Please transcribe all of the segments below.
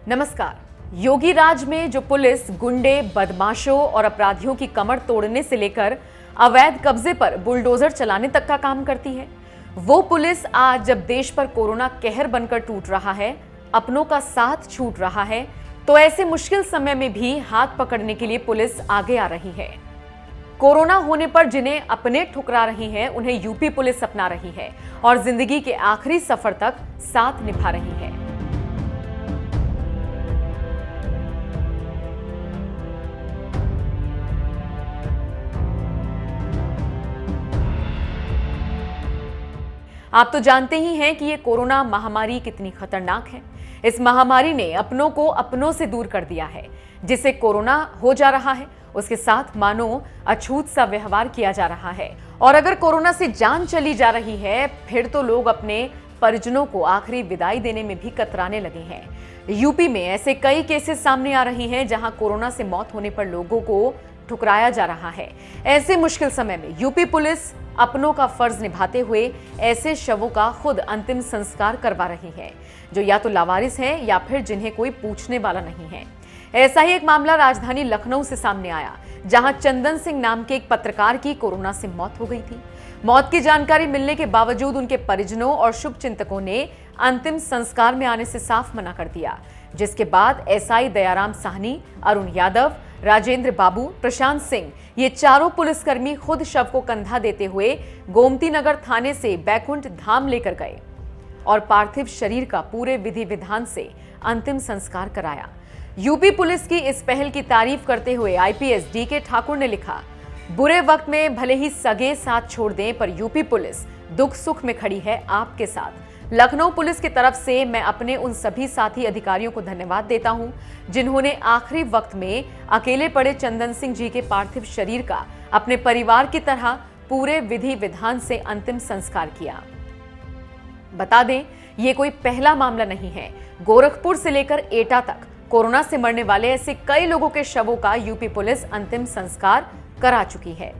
नमस्कार। योगी राज में जो पुलिस गुंडे, बदमाशों और अपराधियों की कमर तोड़ने से लेकर अवैध कब्जे पर बुलडोजर चलाने तक का काम करती है, वो पुलिस आज जब देश पर कोरोना कहर बनकर टूट रहा है, अपनों का साथ छूट रहा है, तो ऐसे मुश्किल समय में भी हाथ पकड़ने के लिए पुलिस आगे आ रही है। कोरोना होने पर जिन्हें अपने ठुकरा रही है, उन्हें यूपी पुलिस अपना रही है और जिंदगी के आखिरी सफर तक साथ निभा रही है। आप तो जानते ही हैं कि ये कोरोना महामारी कितनी खतरनाक है। इस महामारी ने अपनों को अपनों से दूर कर दिया है। जिसे कोरोना हो जा रहा है, उसके साथ मानो अछूत सा व्यवहार किया जा रहा है। और अगर कोरोना से जान चली जा रही है, फिर तो लोग अपने परिजनों को आखिरी विदाई देने में भी कतराने लगे हैं। यूपी में ऐसे कई केसेस सामने आ रही हैं जहां कोरोना से मौत होने पर लोगों को ठुकराया जा रहा है। ऐसे मुश्किल समय में यूपी पुलिस अपनों का फर्ज निभाते हुए ऐसे शवों का खुद अंतिम संस्कार करवा रही है, जो या तो लावारिस हैं या फिर जिन्हें कोई पूछने वाला नहीं है। ऐसा ही एक मामला राजधानी लखनऊ से सामने आया, जहां चंदन सिंह नाम के एक पत्रकार की कोरोना से मौत हो गई थी। मौत की जानकारी मिलने के बावजूद उनके परिजनों और शुभचिंतकों ने अंतिम संस्कार में आने से साफ मना कर दिया, जिसके बाद एसआई दयाराम साहनी, अरुण यादव, राजेंद्र बाबू, प्रशांत सिंह, ये चारों पुलिसकर्मी खुद शव को कंधा देते हुए गोमती नगर थाने से बैकुंठ धाम लेकर गए और पार्थिव शरीर का पूरे विधि विधान से अंतिम संस्कार कराया। यूपी पुलिस की इस पहल की तारीफ करते हुए आईपीएस डीके ठाकुर ने लिखा, बुरे वक्त में भले ही सगे साथ छोड़ दें, पर यूपी पुलिस दुख सुख में खड़ी है आपके साथ। लखनऊ पुलिस की तरफ से मैं अपने उन सभी साथी अधिकारियों को धन्यवाद देता हूं, जिन्होंने आखिरी वक्त में अकेले पड़े चंदन सिंह जी के पार्थिव शरीर का अपने परिवार की तरह पूरे विधि विधान से अंतिम संस्कार किया। बता दें, ये कोई पहला मामला नहीं है। गोरखपुर से लेकर एटा तक कोरोना से मरने वाले ऐसे कई लोगों के शवों का यूपी पुलिस अंतिम संस्कार करा चुकी है।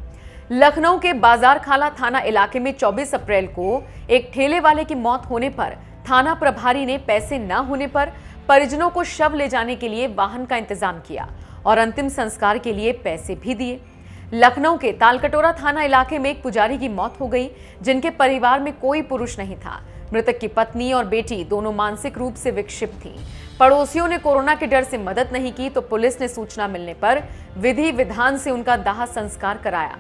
लखनऊ के बाजार खाला थाना इलाके में 24 अप्रैल को एक ठेले वाले की मौत होने पर थाना प्रभारी ने पैसे न होने पर परिजनों को शव ले जाने के लिए वाहन का इंतजाम किया और अंतिम संस्कार के लिए पैसे भी दिए। लखनऊ के तालकटोरा थाना इलाके में एक पुजारी की मौत हो गई, जिनके परिवार में कोई पुरुष नहीं था। मृतक की पत्नी और बेटी दोनों मानसिक रूप से विक्षिप्त थीं। पड़ोसियों ने कोरोना के डर से मदद नहीं की तो पुलिस ने सूचना मिलने पर विधि विधान से उनका दाह संस्कार कराया।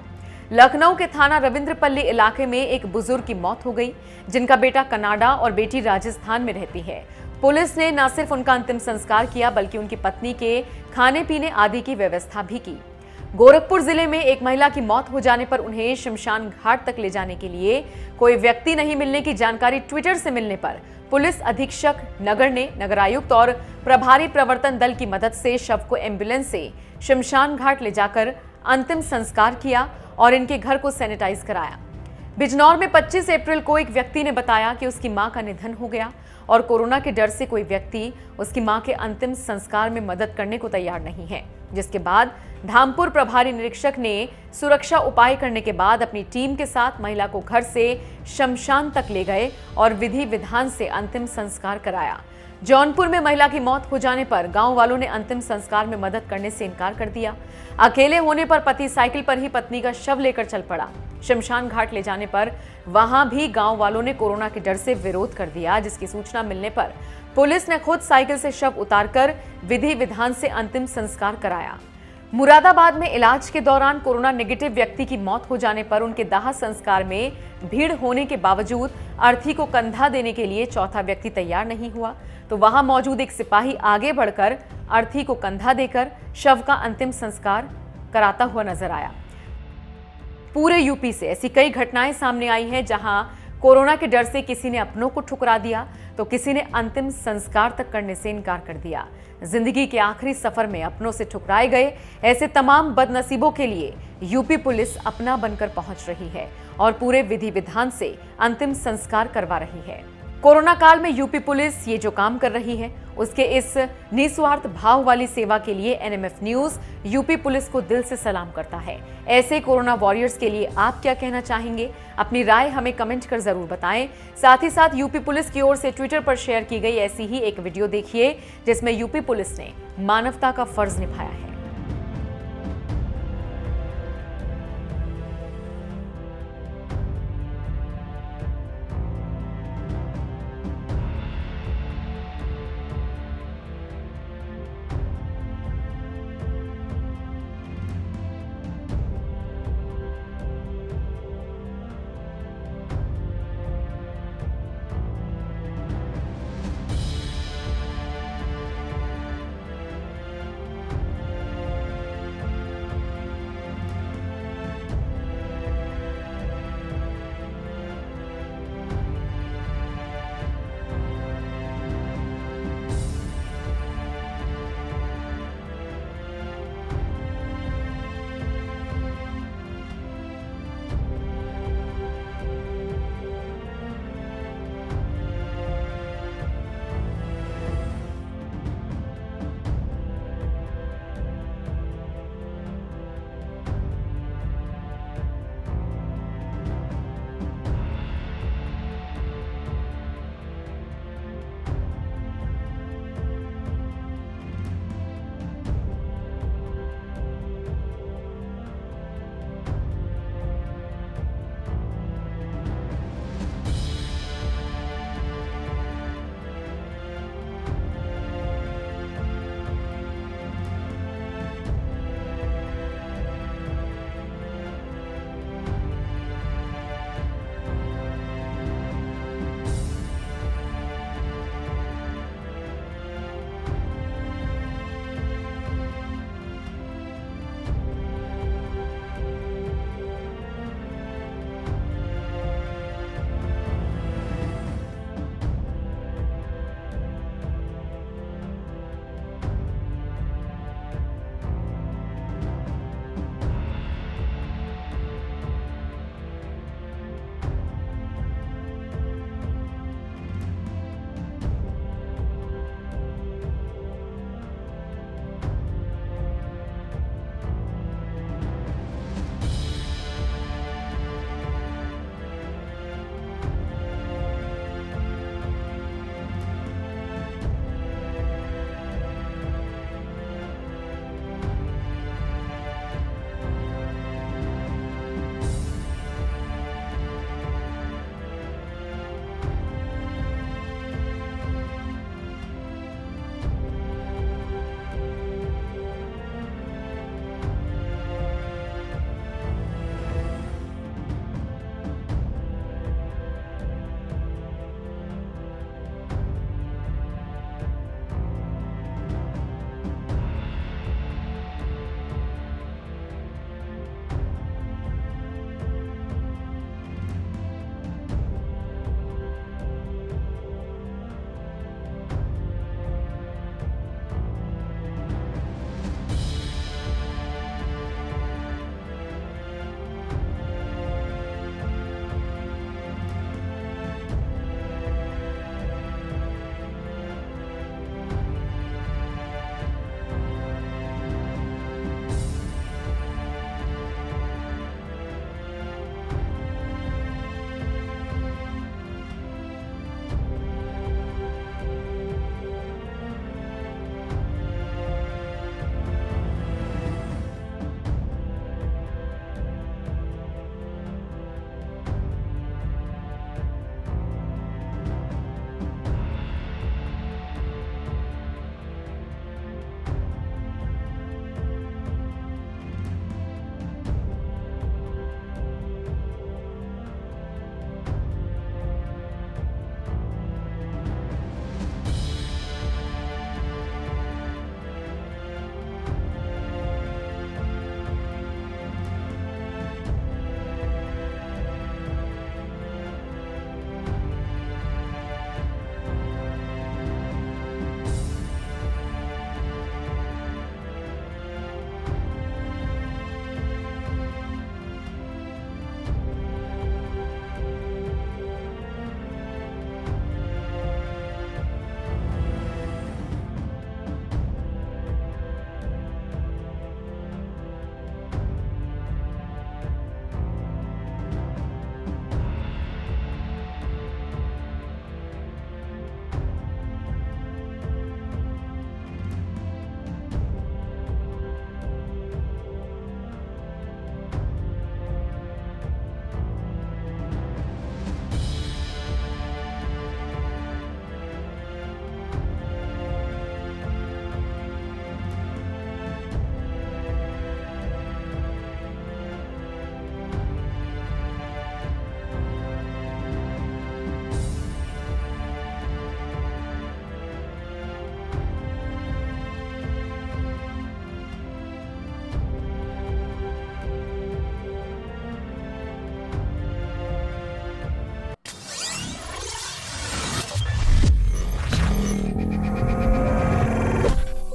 लखनऊ के थाना रविंद्रपल्ली इलाके में एक बुजुर्ग की मौत हो गई, जिनका बेटा कनाडा और बेटी राजस्थान में रहती है। पुलिस ने न सिर्फ उनका अंतिम संस्कार किया, बल्कि उनकी पत्नी के खाने पीने आदि की व्यवस्था भी की। गोरखपुर जिले में एक महिला की मौत हो जाने पर उन्हें शमशान घाट तक ले जाने के लिए कोई व्यक्ति नहीं मिलने की जानकारी ट्विटर से मिलने पर पुलिस अधीक्षक नगर ने नगरायुक्त और प्रभारी प्रवर्तन दल की मदद से शव को एम्बुलेंस से शमशान घाट ले जाकर अंतिम संस्कार किया और इनके घर को सैनिटाइज कराया। बिजनौर में 25 अप्रैल को एक व्यक्ति ने बताया कि उसकी मां का निधन हो गया और कोरोना के डर से कोई व्यक्ति उसकी मां के अंतिम संस्कार में मदद करने को तैयार नहीं है, जिसके बाद धामपुर प्रभारी निरीक्षक ने सुरक्षा उपाय करने के बाद अपनी टीम के साथ महिला को घर से शमशान तक ले गए और विधि विधान से अंतिम संस्कार कराया। जौनपुर में महिला की मौत हो जाने पर गांव वालों ने अंतिम संस्कार में मदद करने से इनकार कर दिया। अकेले होने पर पति साइकिल पर ही पत्नी का शव लेकर चल पड़ा। शमशान घाट ले जाने पर वहां भी गांव वालों ने कोरोना के डर से विरोध कर दिया, जिसकी सूचना मिलने पर पुलिस ने खुद साइकिल से शव उतारकर विधि विधान से अंतिम संस्कार कराया। मुरादाबाद में इलाज के दौरान कोरोना नेगेटिव व्यक्ति की मौत हो जाने पर उनके दाह संस्कार में भीड़ होने के बावजूद अर्थी को कंधा देने के लिए चौथा व्यक्ति तैयार नहीं हुआ, तो वहां मौजूद एक सिपाही आगे बढ़कर अर्थी को कंधा देकर शव का अंतिम संस्कार कराता हुआ नजर आया। पूरे यूपी से ऐसी कई घटनाएं सामने आई हैं, जहां कोरोना के डर से किसी ने अपनों को ठुकरा दिया तो किसी ने अंतिम संस्कार तक करने से इनकार कर दिया। जिंदगी के आखिरी सफर में अपनों से ठुकराए गए ऐसे तमाम बदनसीबों के लिए यूपी पुलिस अपना बनकर पहुंच रही है और पूरे विधि विधान से अंतिम संस्कार करवा रही है। कोरोना काल में यूपी पुलिस ये जो काम कर रही है, उसके इस निस्वार्थ भाव वाली सेवा के लिए एनएमएफ न्यूज यूपी पुलिस को दिल से सलाम करता है। ऐसे कोरोना वॉरियर्स के लिए आप क्या कहना चाहेंगे? अपनी राय हमें कमेंट कर जरूर बताएं। साथ ही साथ यूपी पुलिस की ओर से ट्विटर पर शेयर की गई ऐसी ही एक वीडियो देखिए, जिसमें यूपी पुलिस ने मानवता का फर्ज निभाया है।